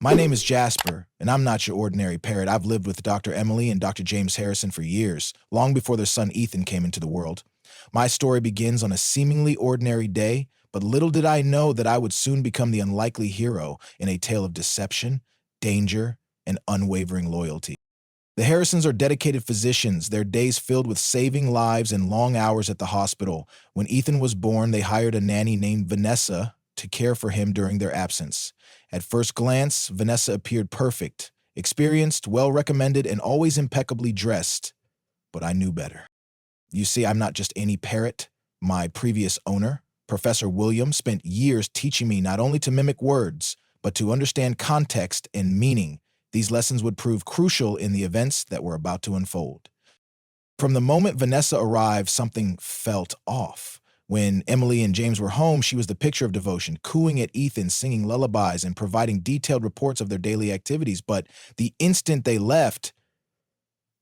My name is Jasper, and I'm not your ordinary parrot. I've lived with Dr. Emily and Dr. James Harrison for years, long before their son Ethan came into the world. My story begins on a seemingly ordinary day, but little did I know that I would soon become the unlikely hero in a tale of deception, danger, and unwavering loyalty. The Harrisons are dedicated physicians, their days filled with saving lives and long hours at the hospital. When Ethan was born, they hired a nanny named Vanessa to care for him during their absence. At first glance, Vanessa appeared perfect, experienced, well recommended, and always impeccably dressed. But I knew better. You see, I'm not just any parrot. My previous owner, Professor William, spent years teaching me not only to mimic words, but to understand context and meaning. These lessons would prove crucial in the events that were about to unfold. From the moment Vanessa arrived, something felt off. When Emily and James were home, she was the picture of devotion, cooing at Ethan, singing lullabies, and providing detailed reports of their daily activities. But the instant they left,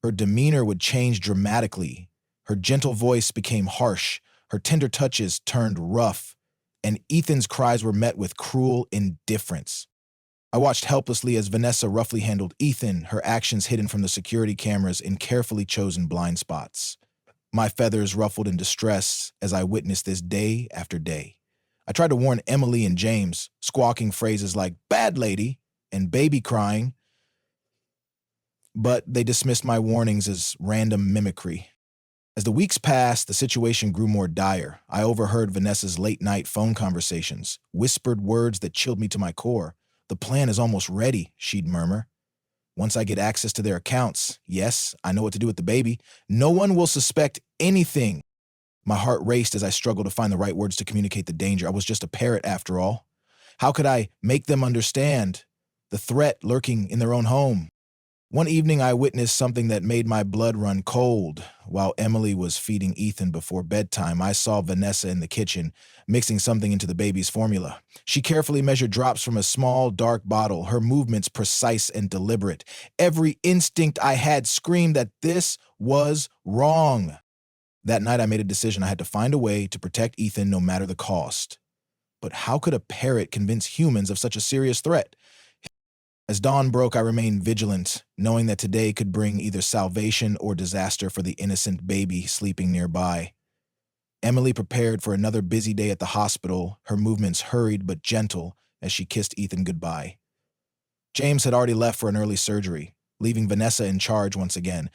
her demeanor would change dramatically. Her gentle voice became harsh, her tender touches turned rough, and Ethan's cries were met with cruel indifference. I watched helplessly as Vanessa roughly handled Ethan, her actions hidden from the security cameras in carefully chosen blind spots. My feathers ruffled in distress as I witnessed this day after day. I tried to warn Emily and James, squawking phrases like "bad lady" and "baby crying," but they dismissed my warnings as random mimicry. As the weeks passed, the situation grew more dire. I overheard Vanessa's late-night phone conversations, whispered words that chilled me to my core. "The plan is almost ready," she'd murmur. "Once I get access to their accounts, yes, I know what to do with the baby. No one will suspect anything." My heart raced as I struggled to find the right words to communicate the danger. I was just a parrot, after all. How could I make them understand the threat lurking in their own home? One evening, I witnessed something that made my blood run cold. While Emily was feeding Ethan before bedtime, I saw Vanessa in the kitchen, mixing something into the baby's formula. She carefully measured drops from a small, dark bottle, her movements precise and deliberate. Every instinct I had screamed that this was wrong. That night, I made a decision. I had to find a way to protect Ethan no matter the cost. But how could a parrot convince humans of such a serious threat? As dawn broke, I remained vigilant, knowing that today could bring either salvation or disaster for the innocent baby sleeping nearby. Emily prepared for another busy day at the hospital, her movements hurried but gentle as she kissed Ethan goodbye. James had already left for an early surgery, leaving Vanessa in charge once again.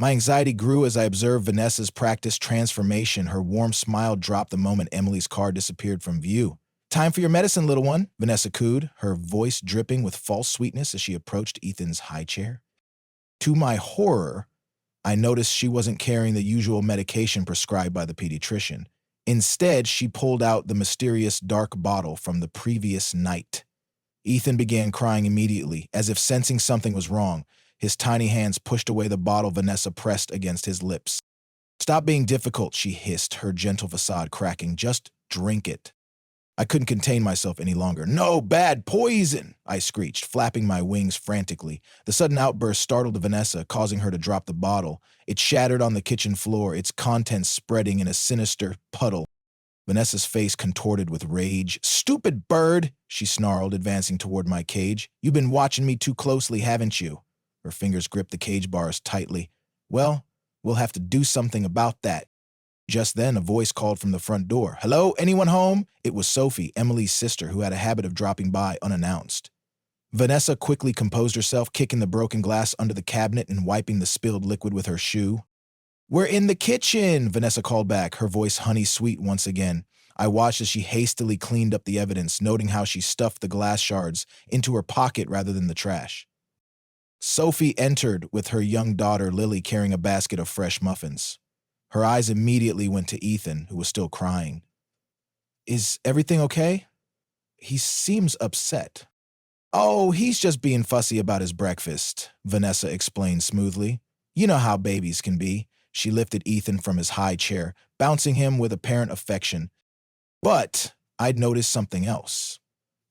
My anxiety grew as I observed Vanessa's practiced transformation. Her warm smile dropped the moment Emily's car disappeared from view. "Time for your medicine, little one," Vanessa cooed, her voice dripping with false sweetness as she approached Ethan's high chair. To my horror, I noticed she wasn't carrying the usual medication prescribed by the pediatrician. Instead, she pulled out the mysterious dark bottle from the previous night. Ethan began crying immediately, as if sensing something was wrong. His tiny hands pushed away the bottle Vanessa pressed against his lips. "Stop being difficult," she hissed, her gentle facade cracking. "Just drink it." I couldn't contain myself any longer. "No, bad poison!" I screeched, flapping my wings frantically. The sudden outburst startled Vanessa, causing her to drop the bottle. It shattered on the kitchen floor, its contents spreading in a sinister puddle. Vanessa's face contorted with rage. "Stupid bird!" she snarled, advancing toward my cage. "You've been watching me too closely, haven't you?" Her fingers gripped the cage bars tightly. "Well, we'll have to do something about that." Just then, a voice called from the front door. "Hello, anyone home?" It was Sophie, Emily's sister, who had a habit of dropping by unannounced. Vanessa quickly composed herself, kicking the broken glass under the cabinet and wiping the spilled liquid with her shoe. "We're in the kitchen," Vanessa called back, her voice honey-sweet once again. I watched as she hastily cleaned up the evidence, noting how she stuffed the glass shards into her pocket rather than the trash. Sophie entered with her young daughter, Lily, carrying a basket of fresh muffins. Her eyes immediately went to Ethan, who was still crying. "Is everything okay? He seems upset." "Oh, he's just being fussy about his breakfast," Vanessa explained smoothly. "You know how babies can be." She lifted Ethan from his high chair, bouncing him with apparent affection. But I'd noticed something else.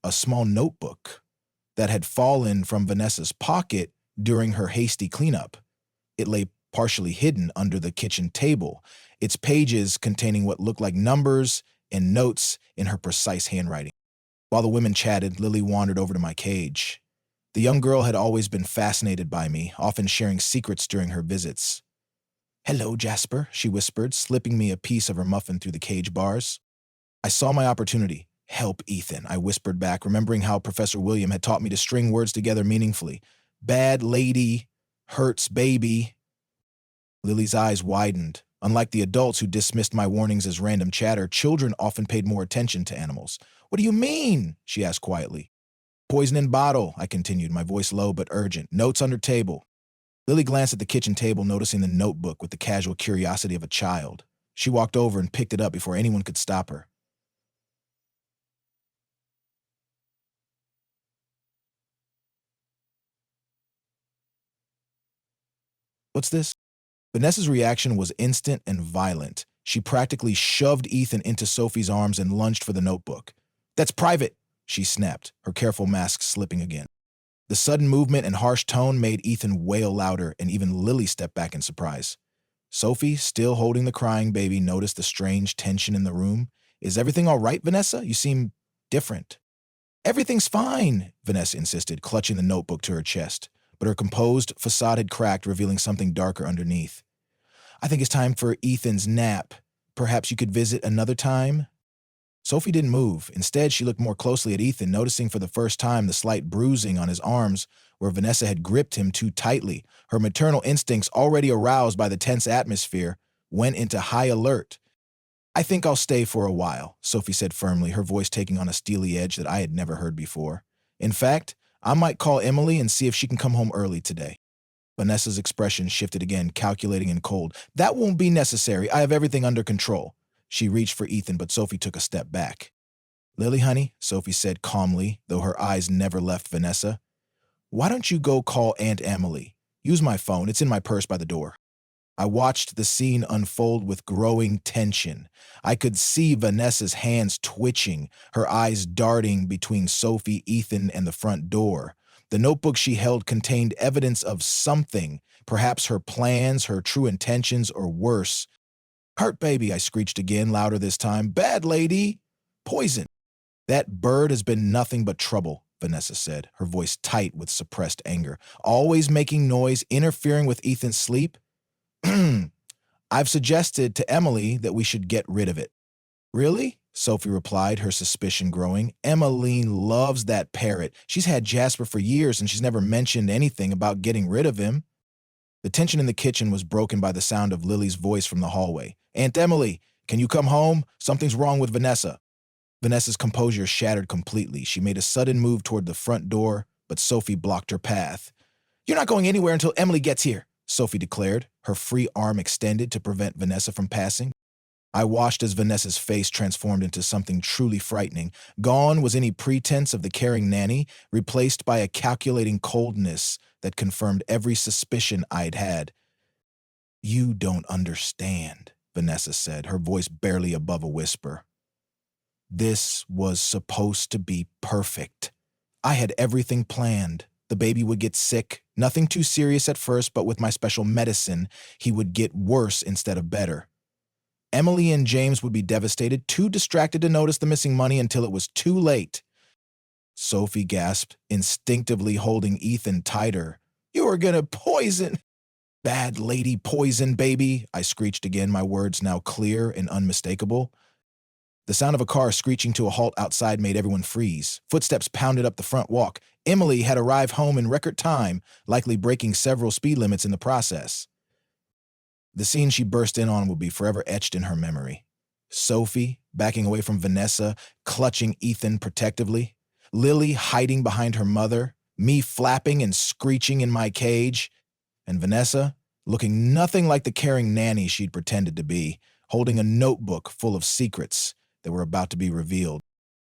A small notebook that had fallen from Vanessa's pocket during her hasty cleanup. It lay partially hidden under the kitchen table, its pages containing what looked like numbers and notes in her precise handwriting. While the women chatted, Lily wandered over to my cage. The young girl had always been fascinated by me, often sharing secrets during her visits. "Hello, Jasper," she whispered, slipping me a piece of her muffin through the cage bars. I saw my opportunity. "Help Ethan," I whispered back, remembering how Professor William had taught me to string words together meaningfully. Bad lady, hurts baby. Lily's eyes widened. Unlike the adults who dismissed my warnings as random chatter, children often paid more attention to animals. "What do you mean?" she asked quietly. "Poison in bottle," I continued, my voice low but urgent. "Notes under table." Lily glanced at the kitchen table, noticing the notebook with the casual curiosity of a child. She walked over and picked it up before anyone could stop her. "What's this?" Vanessa's reaction was instant and violent. She practically shoved Ethan into Sophie's arms and lunged for the notebook. "That's private," she snapped, her careful mask slipping again. The sudden movement and harsh tone made Ethan wail louder, and even Lily stepped back in surprise. Sophie, still holding the crying baby, noticed the strange tension in the room. "Is everything all right, Vanessa? You seem different." "Everything's fine," Vanessa insisted, clutching the notebook to her chest. But her composed facade had cracked, revealing something darker underneath. "I think it's time for Ethan's nap. Perhaps you could visit another time?" Sophie didn't move. Instead, she looked more closely at Ethan, noticing for the first time the slight bruising on his arms where Vanessa had gripped him too tightly. Her maternal instincts, already aroused by the tense atmosphere, went into high alert. "I think I'll stay for a while," Sophie said firmly, her voice taking on a steely edge that I had never heard before. "In fact, I might call Emily and see if she can come home early today." Vanessa's expression shifted again, calculating and cold. "That won't be necessary. I have everything under control." She reached for Ethan, but Sophie took a step back. "Lily, honey," Sophie said calmly, though her eyes never left Vanessa, "why don't you go call Aunt Emily? Use my phone. It's in my purse by the door." I watched the scene unfold with growing tension. I could see Vanessa's hands twitching, her eyes darting between Sophie, Ethan, and the front door. The notebook she held contained evidence of something, perhaps her plans, her true intentions, or worse. "Hurt baby," I screeched again, louder this time. "Bad lady! Poison!" "That bird has been nothing but trouble," Vanessa said, her voice tight with suppressed anger. "Always making noise, interfering with Ethan's sleep. I've suggested to Emily that we should get rid of it." "Really?" Sophie replied, her suspicion growing. "Emmeline loves that parrot. She's had Jasper for years, and she's never mentioned anything about getting rid of him." The tension in the kitchen was broken by the sound of Lily's voice from the hallway. "Aunt Emily, can you come home? Something's wrong with Vanessa." Vanessa's composure shattered completely. She made a sudden move toward the front door, but Sophie blocked her path. "You're not going anywhere until Emily gets here," Sophie declared, her free arm extended to prevent Vanessa from passing. I watched as Vanessa's face transformed into something truly frightening. Gone was any pretense of the caring nanny, replaced by a calculating coldness that confirmed every suspicion I'd had. "You don't understand," Vanessa said, her voice barely above a whisper. "This was supposed to be perfect. I had everything planned. The baby would get sick, nothing too serious at first, but with my special medicine, he would get worse instead of better. Emily and James would be devastated, too distracted to notice the missing money until it was too late." Sophie gasped, instinctively holding Ethan tighter. "You are gonna poison—" "Bad lady poison, baby," I screeched again, my words now clear and unmistakable. The sound of a car screeching to a halt outside made everyone freeze. Footsteps pounded up the front walk. Emily had arrived home in record time, likely breaking several speed limits in the process. The scene she burst in on would be forever etched in her memory. Sophie, backing away from Vanessa, clutching Ethan protectively. Lily hiding behind her mother. Me flapping and screeching in my cage. And Vanessa, looking nothing like the caring nanny she'd pretended to be, holding a notebook full of secrets that were about to be revealed.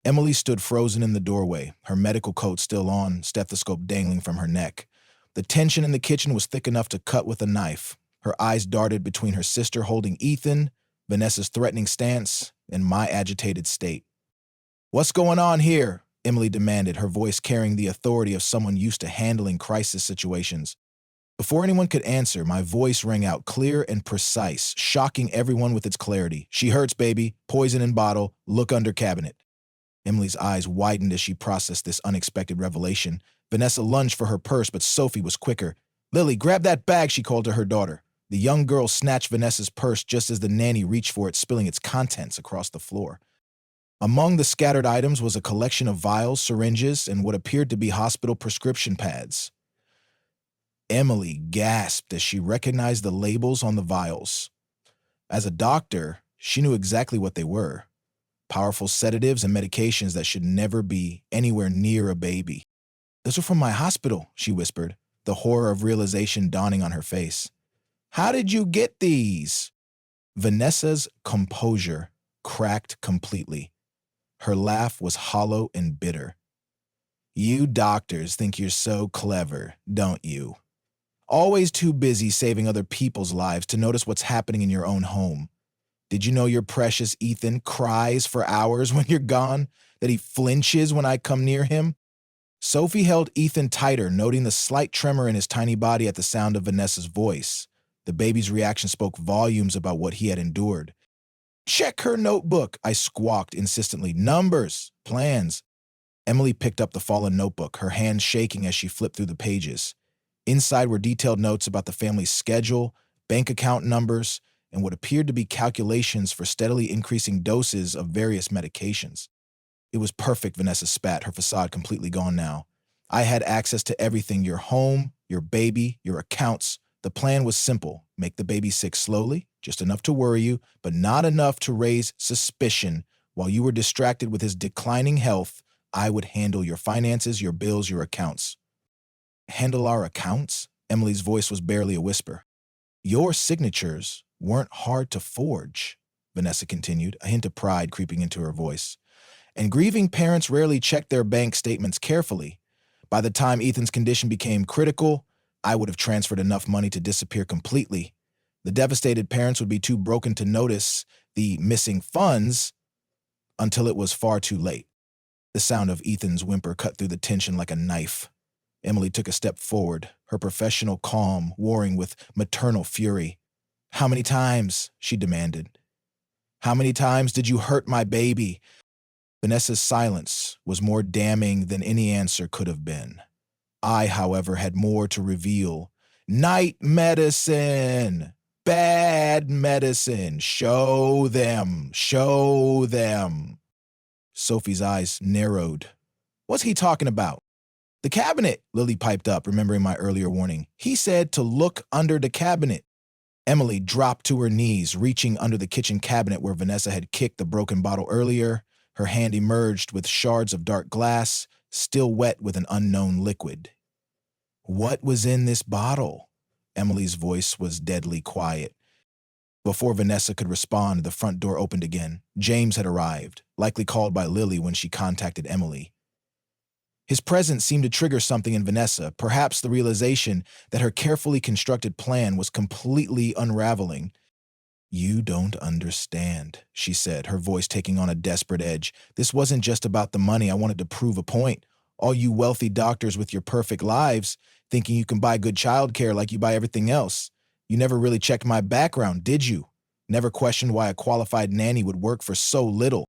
Emily stood frozen in the doorway, her medical coat still on, stethoscope dangling from her neck. The tension in the kitchen was thick enough to cut with a knife. Her eyes darted between her sister holding Ethan, Vanessa's threatening stance, and my agitated state. "What's going on here?" Emily demanded, her voice carrying the authority of someone used to handling crisis situations. Before anyone could answer, my voice rang out clear and precise, shocking everyone with its clarity. "She hurts, baby. Poison in bottle. Look under cabinet." Emily's eyes widened as she processed this unexpected revelation. Vanessa lunged for her purse, but Sophie was quicker. "Lily, grab that bag," she called to her daughter. The young girl snatched Vanessa's purse just as the nanny reached for it, spilling its contents across the floor. Among the scattered items was a collection of vials, syringes, and what appeared to be hospital prescription pads. Emily gasped as she recognized the labels on the vials. As a doctor, she knew exactly what they were: powerful sedatives and medications that should never be anywhere near a baby. "Those are from my hospital," she whispered, the horror of realization dawning on her face. "How did you get these?" Vanessa's composure cracked completely. Her laugh was hollow and bitter. "You doctors think you're so clever, don't you? Always too busy saving other people's lives to notice what's happening in your own home. Did you know your precious Ethan cries for hours when you're gone? That he flinches when I come near him?" Sophie held Ethan tighter, noting the slight tremor in his tiny body at the sound of Vanessa's voice. The baby's reaction spoke volumes about what he had endured. "Check her notebook," I squawked insistently. "Numbers, plans." Emily picked up the fallen notebook, her hands shaking as she flipped through the pages. Inside were detailed notes about the family's schedule, bank account numbers, and what appeared to be calculations for steadily increasing doses of various medications. "It was perfect," Vanessa spat, her facade completely gone now. "I had access to everything: your home, your baby, your accounts. The plan was simple: make the baby sick slowly, just enough to worry you, but not enough to raise suspicion. While you were distracted with his declining health, I would handle your finances, your bills, your accounts." "Handle our accounts?" Emily's voice was barely a whisper. "Your signatures weren't hard to forge," Vanessa continued, a hint of pride creeping into her voice. "And grieving parents rarely check their bank statements carefully. By the time Ethan's condition became critical, I would have transferred enough money to disappear completely. The devastated parents would be too broken to notice the missing funds until it was far too late." The sound of Ethan's whimper cut through the tension like a knife. Emily took a step forward, her professional calm warring with maternal fury. "How many times?" she demanded. "How many times did you hurt my baby?" Vanessa's silence was more damning than any answer could have been. I, however, had more to reveal. "Night medicine! Bad medicine! Show them! Show them!" Sophie's eyes narrowed. "What's he talking about?" "The cabinet," Lily piped up, remembering my earlier warning. "He said to look under the cabinet." Emily dropped to her knees, reaching under the kitchen cabinet where Vanessa had kicked the broken bottle earlier. Her hand emerged with shards of dark glass, still wet with an unknown liquid. "What was in this bottle?" Emily's voice was deadly quiet. Before Vanessa could respond, the front door opened again. James had arrived, likely called by Lily when she contacted Emily. His presence seemed to trigger something in Vanessa, perhaps the realization that her carefully constructed plan was completely unraveling. "You don't understand," she said, her voice taking on a desperate edge. "This wasn't just about the money. I wanted to prove a point. All you wealthy doctors with your perfect lives, thinking you can buy good childcare like you buy everything else. You never really checked my background, did you? Never questioned why a qualified nanny would work for so little."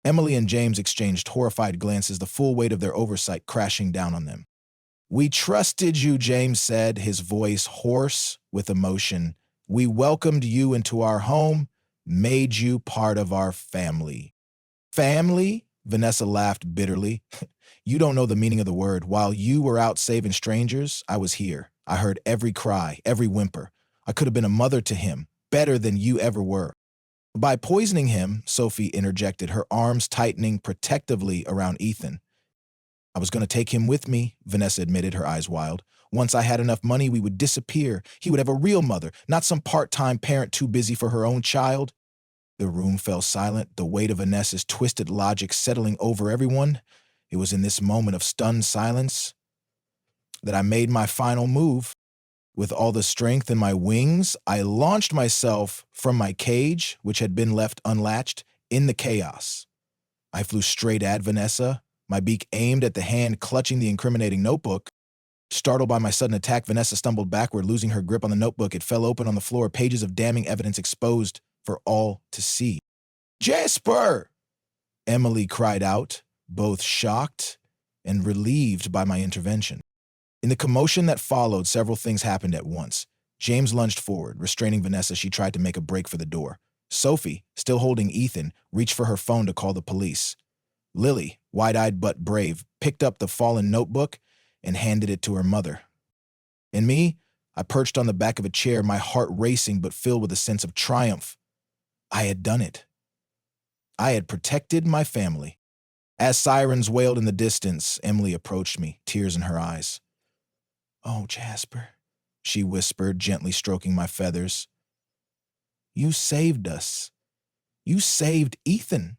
Emily and James exchanged horrified glances, the full weight of their oversight crashing down on them. "We trusted you," James said, his voice hoarse with emotion. "We welcomed you into our home, made you part of our family." "Family?" Vanessa laughed bitterly. "You don't know the meaning of the word. While you were out saving strangers, I was here. I heard every cry, every whimper. I could have been a mother to him, better than you ever were." "By poisoning him," Sophie interjected, her arms tightening protectively around Ethan. "I was going to take him with me," Vanessa admitted, her eyes wild. "Once I had enough money, we would disappear. He would have a real mother, not some part-time parent too busy for her own child." The room fell silent, the weight of Vanessa's twisted logic settling over everyone. It was in this moment of stunned silence that I made my final move. With all the strength in my wings, I launched myself from my cage, which had been left unlatched, in the chaos. I flew straight at Vanessa, my beak aimed at the hand clutching the incriminating notebook. Startled by my sudden attack, Vanessa stumbled backward, losing her grip on the notebook. It fell open on the floor, pages of damning evidence exposed for all to see. "Jasper!" Emily cried out, both shocked and relieved by my intervention. In the commotion that followed, several things happened at once. James lunged forward, restraining Vanessa. She tried to make a break for the door. Sophie, still holding Ethan, reached for her phone to call the police. Lily, wide-eyed but brave, picked up the fallen notebook and handed it to her mother. And me, I perched on the back of a chair, my heart racing but filled with a sense of triumph. I had done it. I had protected my family. As sirens wailed in the distance, Emily approached me, tears in her eyes. "Oh, Jasper," she whispered, gently stroking my feathers. "You saved us. You saved Ethan."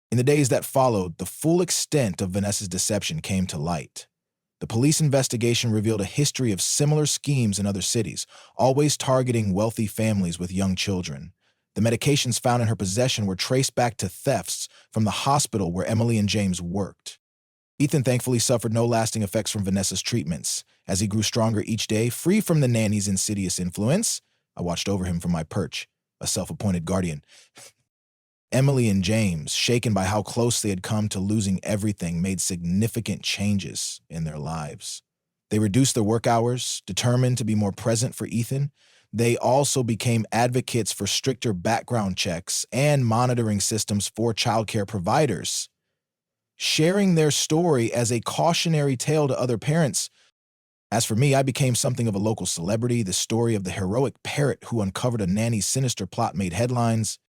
In the days that followed, the full extent of Vanessa's deception came to light. The police investigation revealed a history of similar schemes in other cities, always targeting wealthy families with young children. The medications found in her possession were traced back to thefts from the hospital where Emily and James worked. Ethan thankfully suffered no lasting effects from Vanessa's treatments. As he grew stronger each day, free from the nanny's insidious influence, I watched over him from my perch, a self-appointed guardian. Emily and James, shaken by how close they had come to losing everything, made significant changes in their lives. They reduced their work hours, determined to be more present for Ethan. They also became advocates for stricter background checks and monitoring systems for childcare providers. Sharing their story as a cautionary tale to other parents. As for me, I became something of a local celebrity. The story of the heroic Parrot who uncovered a nanny's sinister plot made headlines.